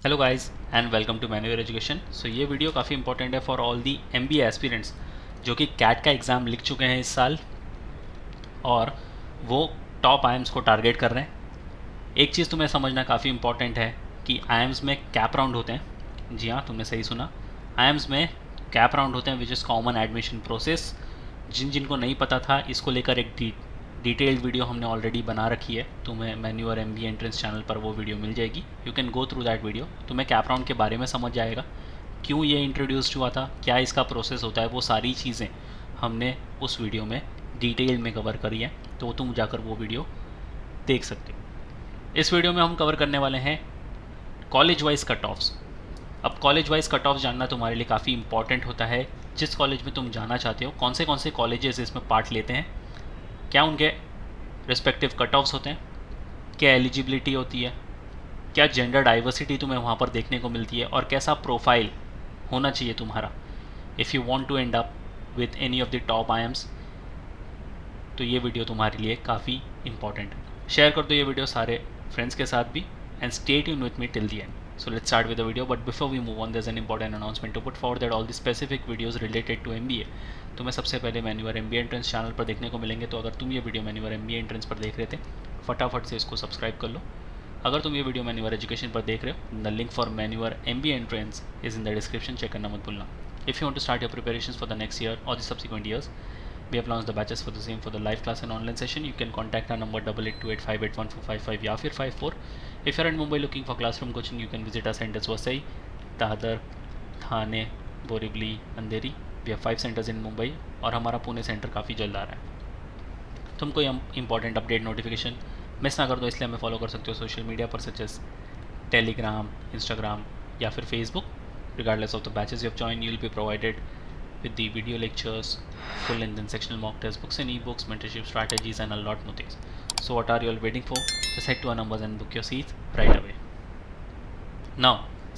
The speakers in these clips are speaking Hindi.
Hello guys and welcome to Manual Education. So ये वीडियो काफ़ी इंपॉर्टेंट है for all the MBA aspirants जो कि कैट का एग्ज़ाम लिख चुके हैं इस साल और वो टॉप आईएम्स को टारगेट कर रहे हैं। एक चीज़ तुम्हें समझना काफ़ी इंपॉर्टेंट है कि आईएम्स में कैप राउंड होते हैं। जी हाँ, तुमने सही सुना, आईएम्स में कैप राउंड होते हैं which is common admission process. जिनको नहीं पता था, इसको लेकर एक डिटेल्ड वीडियो हमने ऑलरेडी बना रखी है। तुम्हें मैन्युअल एमबीए एंट्रेंस चैनल पर वो वीडियो मिल जाएगी। You can go through that video. तुम्हें कैप राउंड के बारे में समझ जाएगा, क्यों ये इंट्रोड्यूस्ड हुआ था, क्या इसका प्रोसेस होता है, वो सारी चीज़ें हमने उस वीडियो में डिटेल में कवर करी है, तो तुम जाकर वो वीडियो देख सकते हो। इस वीडियो में हम कवर करने वाले हैं कॉलेज वाइज कट ऑफ्स। अब कॉलेज वाइज कट ऑफ जानना तुम्हारे लिए काफ़ी इंपॉर्टेंट होता है। जिस कॉलेज में तुम जाना चाहते हो, कौन से कॉलेजेस इसमें पार्ट लेते हैं, क्या उनके रिस्पेक्टिव कट ऑफ्स होते हैं, क्या एलिजिबिलिटी होती है, क्या जेंडर डाइवर्सिटी तुम्हें वहाँ पर देखने को मिलती है, और कैसा प्रोफाइल होना चाहिए तुम्हारा if you want to end up with any of the top IIMs. तो ये वीडियो तुम्हारे लिए काफ़ी इंपॉर्टेंट है। शेयर कर दो ये वीडियो सारे फ्रेंड्स के साथ भी and stay tuned with me till the end. So let's start with the video, but before we move on, there's an important announcement to put forward that all the specific videos related to MBA तुम्हें सबसे पहले मैन्युअल एमबीए एंट्रेंस चैनल पर देखने को मिलेंगे। तो अगर तुम ये वीडियो मैन्युअल एमबीए एंट्रेंस पर देख रहे थे, फटाफट से इसको सब्सक्राइब कर लो। अगर तुम ये वीडियो मैन्युअल एजुकेशन पर देख रहे हो, the link for Manual MBA entrance is in the description, check करना मत भूलना। If you want to start your preparations for the next year और the subsequent years, we have launched the batches for the same for the live class and online session. You can contact our number 8828581455 या फिर 54. If you are in Mumbai looking for classroom coaching, you can visit our centers Vasai, Dadar, Thane, Borivali, Andheri. We have 5 centers in Mumbai और हमारा पुणे सेंटर काफ़ी जल्द आ रहा है। तुम कोई इंपॉर्टेंट अपडेट नोटिफिकेशन मिस ना कर दो, इसलिए हमें फॉलो कर सकते हो सोशल मीडिया पर सच एज टेलीग्राम, इंस्टाग्राम या फिर Facebook. Regardless of the batches you have joined, you will be provided with the video lectures, full length and sectional mock test books and ebooks, mentorship strategies and a lot more things. So what are you all waiting for? Just head to our numbers and book your seats right away. Now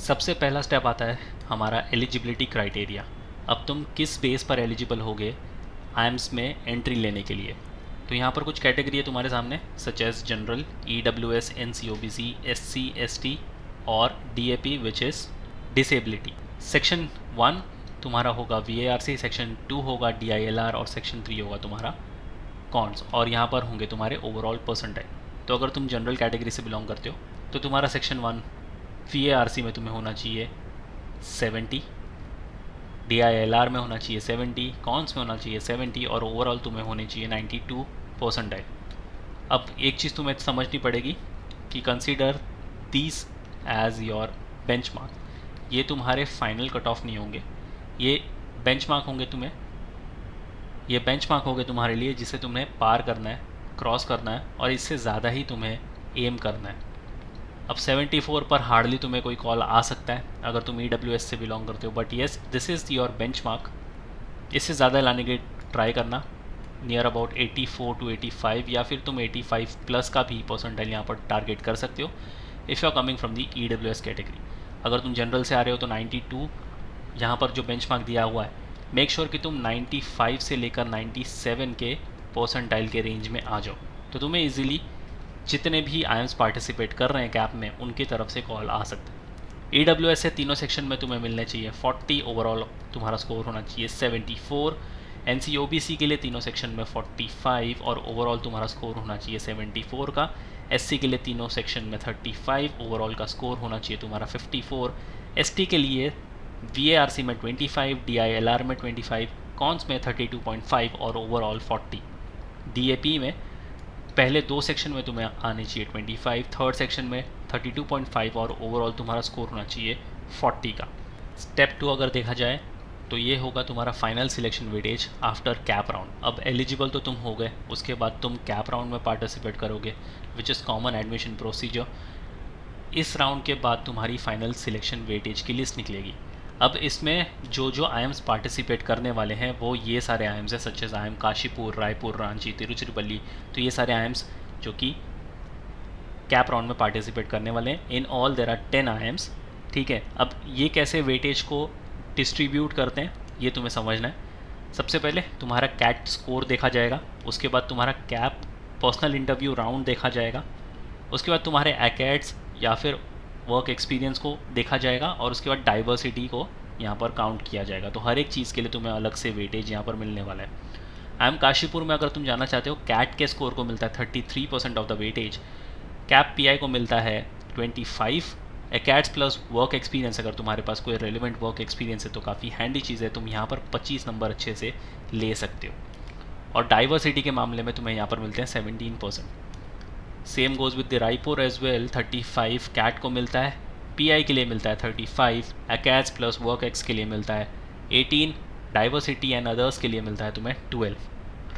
सबसे पहला स्टेप आता है हमारा एलिजिबिलिटी क्राइटेरिया। अब तुम किस बेस पर एलिजिबल होगे आईएम्स में एंट्री लेने के लिए। तो यहाँ पर कुछ कैटेगरी है तुम्हारे सामने, such as general, EWS, NCOBC, SC, ST और DAP which is disability. Section 1 तुम्हारा होगा VARC, सेक्शन 2 होगा DILR और सेक्शन 3 होगा तुम्हारा कॉन्स, और यहाँ पर होंगे तुम्हारे ओवरऑल परसेंटाइल। तो अगर तुम जनरल कैटेगरी से बिलोंग करते हो तो तुम्हारा सेक्शन 1 VARC में तुम्हें होना चाहिए 70, DILR में होना चाहिए 70, कॉन्स में होना चाहिए 70 और ओवरऑल तुम्हें होने चाहिए 92 परसेंटाइल। अब एक चीज़ तुम्हें समझनी पड़ेगी कि consider these as your benchmark. ये तुम्हारे फाइनल कट ऑफ नहीं होंगे, ये बेंचमार्क होंगे। ये बेंचमार्क होंगे तुम्हारे लिए जिसे तुम्हें पार करना है, क्रॉस करना है, और इससे ज़्यादा ही तुम्हें एम करना है। अब 74 पर हार्डली तुम्हें कोई कॉल आ सकता है अगर तुम EWS से बिलोंग करते हो, but yes this is your benchmark. इससे ज़्यादा लाने की ट्राई करना, नियर अबाउट 84 to 85 या फिर तुम 85 प्लस का भी परसेंटाइल यहाँ पर टारगेट कर सकते हो if you are coming from the EWS कैटेगरी। अगर तुम जनरल से आ रहे हो तो 92 यहाँ पर जो बेंचमार्क दिया हुआ है, मेक श्योर कि तुम 95 से लेकर 97 के परसेंटाइल के रेंज में आ जाओ, तो तुम्हें इजीली जितने भी आईएम्स पार्टिसिपेट कर रहे हैं कैप में उनकी तरफ से कॉल आ सकता है। EWS से तीनों सेक्शन में तुम्हें मिलने चाहिए 40, ओवरऑल तुम्हारा स्कोर होना चाहिए 74, NCOBC के लिए तीनों सेक्शन में 45 और ओवरऑल तुम्हारा स्कोर होना चाहिए 74 का, SC के लिए तीनों सेक्शन में 35, ओवरऑल का स्कोर होना चाहिए तुम्हारा 54, ST के लिए VARC में 25, DILR में 25, कॉन्स में 32.5 और ओवरऑल 40। DAP में पहले 2 सेक्शन में तुम्हें आने चाहिए 25, थर्ड सेक्शन में 32.5 और ओवरऑल तुम्हारा स्कोर होना चाहिए 40 का। स्टेप 2 अगर देखा जाए तो ये होगा तुम्हारा final selection weightage after cap round. अब एलिजिबल तो तुम हो गए, उसके बाद तुम कैप राउंड में पार्टिसिपेट करोगे which is common admission procedure. इस राउंड के बाद तुम्हारी फाइनल सिलेक्शन वेटेज की लिस्ट निकलेगी। अब इसमें जो आईएम्स पार्टिसिपेट करने वाले हैं वो ये सारे आईएम्स हैं, such as IIM Kashipur, Raipur, Ranchi, Tiruchirappalli. तो ये सारे आईएम्स जो कि कैप राउंड में पार्टिसिपेट करने वाले हैं। In all there are 10 IIMs, ठीक है। अब ये कैसे वेटेज को डिस्ट्रीब्यूट करते हैं ये तुम्हें समझना है। सबसे पहले तुम्हारा कैट स्कोर देखा जाएगा, उसके बाद तुम्हारा कैप पर्सनल इंटरव्यू राउंड देखा जाएगा, उसके बाद तुम्हारे एकेड्स या फिर वर्क एक्सपीरियंस को देखा जाएगा और उसके बाद डाइवर्सिटी को यहाँ पर काउंट किया जाएगा। तो हर एक चीज़ के लिए तुम्हें अलग से वेटेज यहाँ पर मिलने वाला है। IIM काशीपुर में अगर तुम जाना चाहते हो, कैट के स्कोर को मिलता है 33% of the weightage, cap PI को मिलता है 25, एकेट्स प्लस वर्क एक्सपीरियंस, अगर तुम्हारे पास कोई रेलिवेंट वर्क एक्सपीरियंस है तो काफ़ी हैंडी चीज़ है, तुम यहाँ पर 25 नंबर अच्छे से ले सकते हो। और डाइवर्सिटी के मामले में तुम्हें यहाँ पर मिलते हैं 17%। Same goes with the Raipur as well, 35 CAT को मिलता है, PI के लिए मिलता है 35, एकेट्स प्लस वर्क एक्स के लिए मिलता है 18, डाइवर्सिटी एंड अदर्स के लिए मिलता है तुम्हें 12।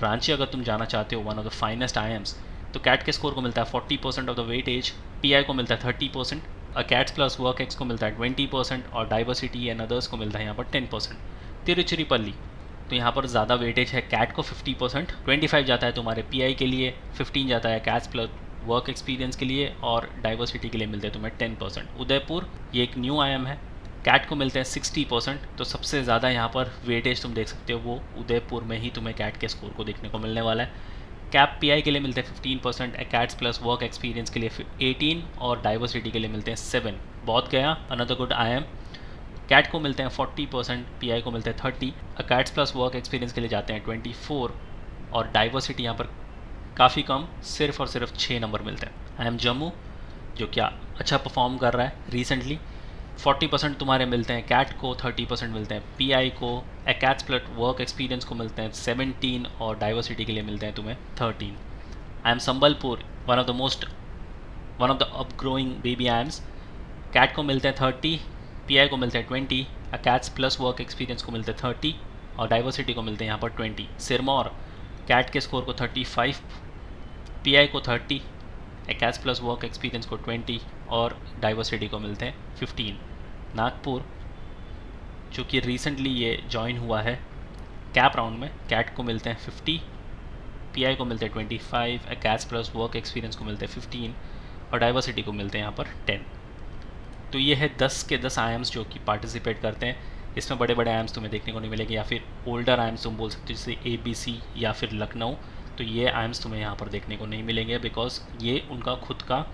रांची अगर तुम जाना चाहते हो, one of the finest IIMs, तो कैट के स्कोर को मिलता है 40% ऑफ द वेटेज, PI को मिलता है 30%, कैट्स प्लस वर्क एक्स को मिलता है 20% और डाइवर्सिटी एंड अदर्स को मिलता है यहाँ पर 10%। तिरुचिरापल्ली, तो यहाँ पर ज़्यादा वेटेज है, कैट को 50%, 25 जाता है तुम्हारे PI के लिए, 15 जाता है कैट्स प्लस वर्क एक्सपीरियंस के लिए और डाइवर्सिटी के लिए मिलते हैं तुम्हें 10%। उदयपुर, ये एक न्यू IIM है, कैट को मिलते हैं 60%, तो सबसे ज़्यादा यहाँ पर वेटेज तुम देख सकते हो वो उदयपुर में ही तुम्हें कैट के स्कोर को देखने को मिलने वाला है। कैप PI के लिए मिलते हैं 15%, कैट्स प्लस वर्क एक्सपीरियंस के लिए 18 और डाइवर्सिटी के लिए मिलते हैं 7। बहुत गया, अनदर गुड IIM, कैट को मिलते हैं 40%, PI को मिलते हैं 30, कैट्स प्लस वर्क एक्सपीरियंस के लिए जाते हैं 24 और डाइवर्सिटी यहाँ पर काफ़ी कम, सिर्फ और सिर्फ 6 नंबर मिलते हैं। IIM जम्मू, जो क्या अच्छा परफॉर्म कर रहा है रिसेंटली, 40% तुम्हारे मिलते हैं, कैट को 30% मिलते हैं, PI को, कैट्स प्लस वर्क एक्सपीरियंस को मिलते हैं 17 और डाइवर्सिटी के लिए मिलते हैं तुम्हें 13। IIM Sambalpur, one of the up growing baby IIMs, CAT को मिलते हैं 30, PI को मिलते हैं 20, कैट्स प्लस वर्क एक्सपीरियंस को मिलते हैं 30 और डाइवर्सिटी को मिलते हैं यहाँ पर 20। सिरमौर, कैट के स्कोर को 35, PI को 30, कैट्स प्लस वर्क एक्सपीरियंस को 20 और डाइवर्सिटी को मिलते हैं 15। नागपुर, जो कि रिसेंटली ये ज्वाइन हुआ है कैप राउंड में, कैट को मिलते हैं 50, PI को मिलते हैं 25, कैट्स प्लस वर्क एक्सपीरियंस को मिलते हैं 15 और डाइवर्सिटी को मिलते हैं यहाँ पर 10। तो ये है 10 के 10 IIMs जो कि पार्टिसिपेट करते हैं। इसमें बड़े बड़े IIMs तुम्हें देखने को नहीं मिलेंगे, या फिर ओल्डर IIMs तुम बोल सकते हो जैसे ABC या फिर लखनऊ, तो ये IIMs तुम्हें यहाँ पर देखने को नहीं मिलेंगे बिकॉज ये उनका खुद का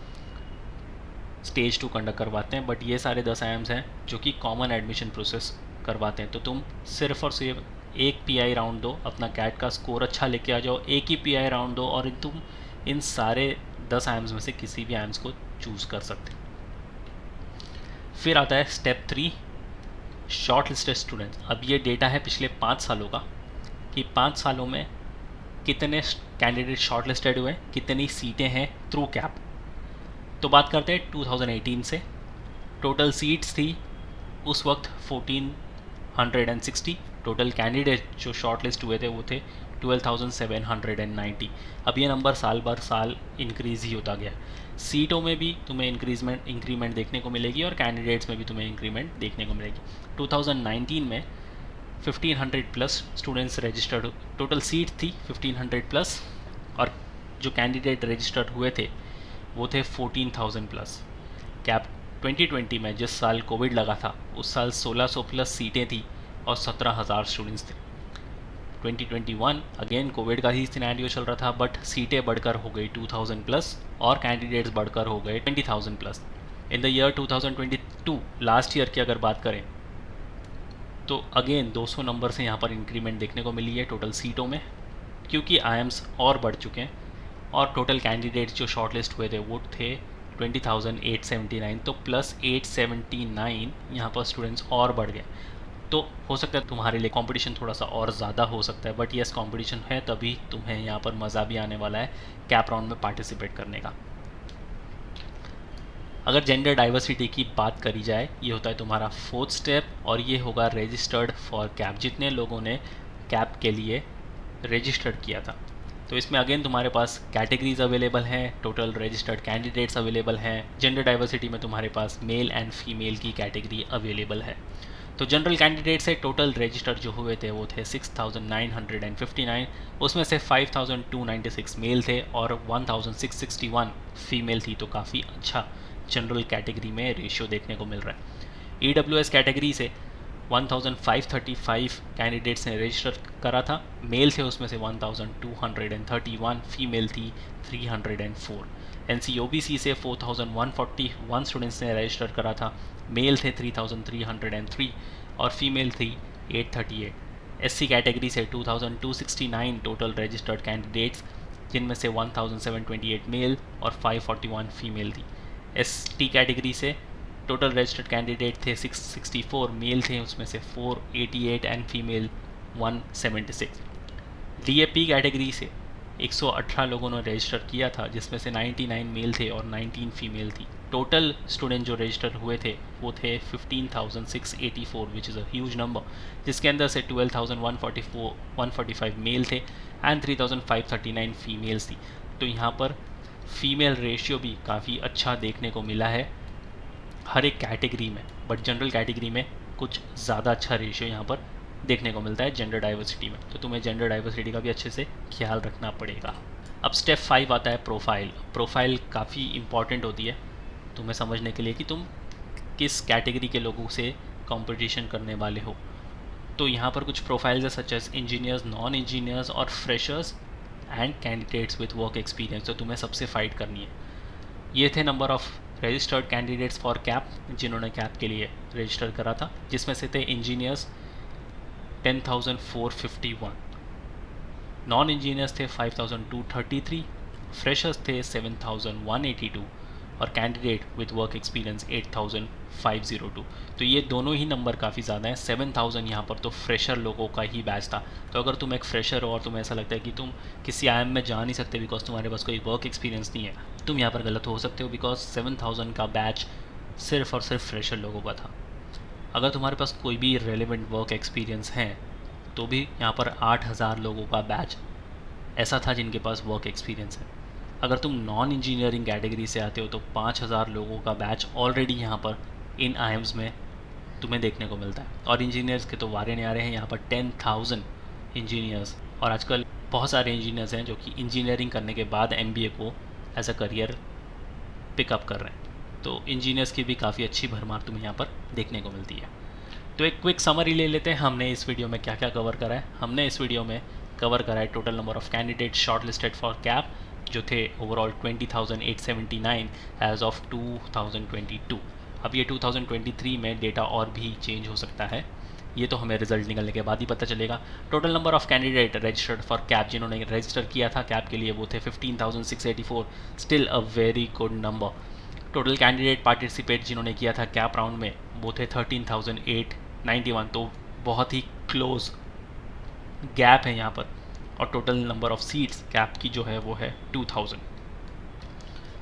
स्टेज 2 कंडक्ट करवाते हैं। बट ये सारे 10 IIMs हैं जो कि कॉमन एडमिशन प्रोसेस करवाते हैं। तो तुम सिर्फ और सिर्फ एक PI राउंड दो, अपना कैट का स्कोर अच्छा लेके आ जाओ, एक ही PI राउंड दो और तुम इन सारे 10 IIMs में से किसी भी IIMs को चूज़ कर सकते हो। फिर आता है स्टेप 3, शॉर्ट लिस्टेड स्टूडेंट्स। अब ये डेटा है पिछले 5 सालों का कि 5 सालों में कितने कैंडिडेट शॉर्ट लिस्टेड हुए, कितनी सीटें हैं थ्रू कैप। तो बात करते हैं 2018 से। टोटल सीट्स थी उस वक्त 1460, टोटल कैंडिडेट जो शॉर्ट लिस्ट हुए थे वो थे 12,790। अब ये नंबर साल भर साल इंक्रीज़ ही होता गया। सीटों में भी तुम्हें इंक्रीमेंट देखने को मिलेगी और कैंडिडेट्स में भी तुम्हें इंक्रीमेंट देखने को मिलेगी। 2019 में 1500 plus students registered, total seat थी 1500 प्लस और जो कैंडिडेट रजिस्टर्ड हुए थे वो थे 14,000 प्लस। कैप 2020 में जिस साल कोविड लगा था उस साल 1600 प्लस सीटें थी और 17,000 स्टूडेंट्स थे। 2021 अगेन कोविड का ही सिनेरियो चल रहा था बट सीटें बढ़कर हो गई 2000 प्लस और कैंडिडेट्स बढ़कर हो गए 20,000 plus. In the year 2022 last year की अगर बात करें तो अगेन 200 नंबर से यहाँ पर इंक्रीमेंट देखने को मिली है टोटल सीटों में, क्योंकि IIMs और बढ़ चुके हैं और टोटल कैंडिडेट्स जो शॉर्टलिस्ट हुए थे वो थे 20,879, तो प्लस 879 यहाँ पर स्टूडेंट्स और बढ़ गए। तो हो सकता है तुम्हारे लिए कंपटीशन थोड़ा सा और ज़्यादा हो सकता है, बट यस कंपटीशन है तभी तुम्हें यहाँ पर मज़ा भी आने वाला है कैप राउंड में पार्टिसिपेट करने का। अगर जेंडर डाइवर्सिटी की बात करी जाए, ये होता है तुम्हारा 4th स्टेप और ये होगा रजिस्टर्ड फॉर कैप। जितने लोगों ने कैप के लिए रजिस्टर्ड किया था, तो इसमें अगेन तुम्हारे पास कैटेगरीज अवेलेबल हैं, टोटल रजिस्टर्ड कैंडिडेट्स अवेलेबल हैं। जेंडर डाइवर्सिटी में तुम्हारे पास मेल एंड फीमेल की कैटेगरी अवेलेबल है। तो जनरल कैंडिडेट से टोटल रजिस्टर्ड जो हुए थे वो थे 6,959, उसमें से 5,296 मेल थे और 1,661 फीमेल थी। तो काफ़ी अच्छा जनरल कैटेगरी में रेशियो देखने को मिल रहा है। EWS कैटेगरी से 1,535 कैंडिडेट्स ने रजिस्टर करा था, मेल थे उसमें से 1,231, फीमेल थी 304। NCOBC से 4141 स्टूडेंट्स ने रजिस्टर करा था, मेल थे 3303 और फीमेल थी 838। SC कैटेगरी से 2269 टोटल रजिस्टर्ड कैंडिडेट्स, जिनमें से 1728 मेल और 541 फीमेल थी। ST कैटेगरी से टोटल रजिस्टर्ड कैंडिडेट थे 664, मेल थे उसमें से 488 एंड फीमेल 176। DAP कैटेगरी से 118 लोगों ने रजिस्टर किया था, जिसमें से 99 मेल थे और 19 फीमेल थी। टोटल स्टूडेंट जो रजिस्टर हुए थे वो थे 15,684 which is a huge number, जिसके अंदर से 12,145 मेल थे एंड 3,539 फीमेल्स थी। तो यहाँ पर फीमेल रेशियो भी काफ़ी अच्छा देखने को मिला है हर एक कैटेगरी में, बट जनरल कैटेगरी में कुछ ज़्यादा अच्छा रेशियो यहाँ पर देखने को मिलता है जेंडर डाइवर्सिटी में। तो तुम्हें जेंडर डाइवर्सिटी का भी अच्छे से ख्याल रखना पड़ेगा। अब स्टेप 5 आता है प्रोफाइल। प्रोफाइल काफ़ी इंपॉर्टेंट होती है तुम्हें समझने के लिए कि तुम किस कैटेगरी के लोगों से कंपटीशन करने वाले हो। तो यहाँ पर कुछ प्रोफाइल्स है such as engineers, non engineers और freshers and candidates with work experience. तो तुम्हें सबसे फाइट करनी है। ये थे number of registered candidates for कैप जिन्होंने कैप के लिए रजिस्टर करा था, जिसमें से थे इंजीनियर्स 10,451, नॉन इंजीनियर्स थे 5,233, फ्रेशर्स थे 7,182 और कैंडिडेट विद वर्क एक्सपीरियंस 8,502। तो ये दोनों ही नंबर काफ़ी ज़्यादा हैं। 7,000 यहाँ पर तो फ्रेशर लोगों का ही बैच था। तो अगर तुम एक फ्रेशर हो और तुम्हें ऐसा लगता है कि तुम किसी IIM में जा नहीं सकते बिकॉज तुम्हारे पास कोई वर्क एक्सपीरियंस नहीं है, तुम यहाँ पर गलत हो सकते हो बिकॉज 7,000 का बैच सिर्फ और सिर्फ फ्रेशर लोगों का था। अगर तुम्हारे पास कोई भी रेलिवेंट वर्क एक्सपीरियंस है तो भी यहाँ पर 8,000 लोगों का बैच ऐसा था जिनके पास वर्क एक्सपीरियंस है। अगर तुम नॉन इंजीनियरिंग कैटेगरी से आते हो तो 5,000 लोगों का बैच ऑलरेडी यहाँ पर इन IIMs में तुम्हें देखने को मिलता है। और इंजीनियर्स के तो वारे नहीं आ रहे हैं, यहाँ पर 10,000 इंजीनियर्स, और आजकल बहुत सारे इंजीनियर्स हैं जो कि इंजीनियरिंग करने के बाद MBA को एज अ करियर पिकअप कर रहे हैं। तो इंजीनियर्स की भी काफ़ी अच्छी भरमार तुम्हें यहाँ पर देखने को मिलती है। तो एक क्विक समरी ले लेते हैं हमने इस वीडियो में क्या क्या कवर करा है। हमने इस वीडियो में कवर करा है total number of candidate short listed for cap, जो थे ओवरऑल 20,879 एज ऑफ 2022। अब ये 2023 में डेटा और भी चेंज हो सकता है, ये तो हमें रिजल्ट निकलने के बाद ही पता चलेगा। Total number of candidate registered for कैप जिन्होंने रजिस्टर किया था कैप के लिए वो थे 15,684, still a very good number. Total candidate participate जिन्होंने किया था कैप राउंड में वो थे 13,891, तो बहुत ही क्लोज गैप है यहाँ पर। और total number of seats cap की जो है वो है 2,000।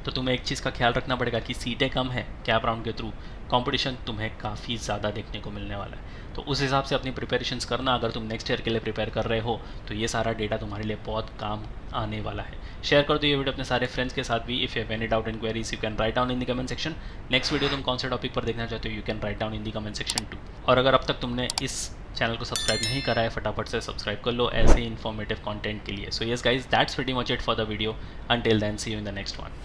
तो तुम्हें एक चीज़ का ख्याल रखना पड़ेगा कि सीटें कम है कैप राउंड के थ्रू, कंपटीशन तुम्हें काफ़ी ज़्यादा देखने को मिलने वाला है। तो उस हिसाब से अपनी प्रिपरेशंस करना। अगर तुम नेक्स्ट ईयर के लिए प्रिपेयर कर रहे हो तो ये सारा डेटा तुम्हारे लिए बहुत काम आने वाला है। शेयर कर दो ये वीडियो अपने सारे फ्रेंड्स के साथ भी। If you have any doubt and queries you can write down in the comment section. Next video तुम कौन से टॉपिक पर देखना चाहते हो you can write down in the comment section two. और अगर अब तक तुमने इस चैनल को सब्सक्राइब नहीं करा है फटाफट से सब्सक्राइब कर लो ऐसे इन्फॉर्मेटिव कंटेंट के लिए। So yes guys that's pretty much it for the video. Until then see you in the next one.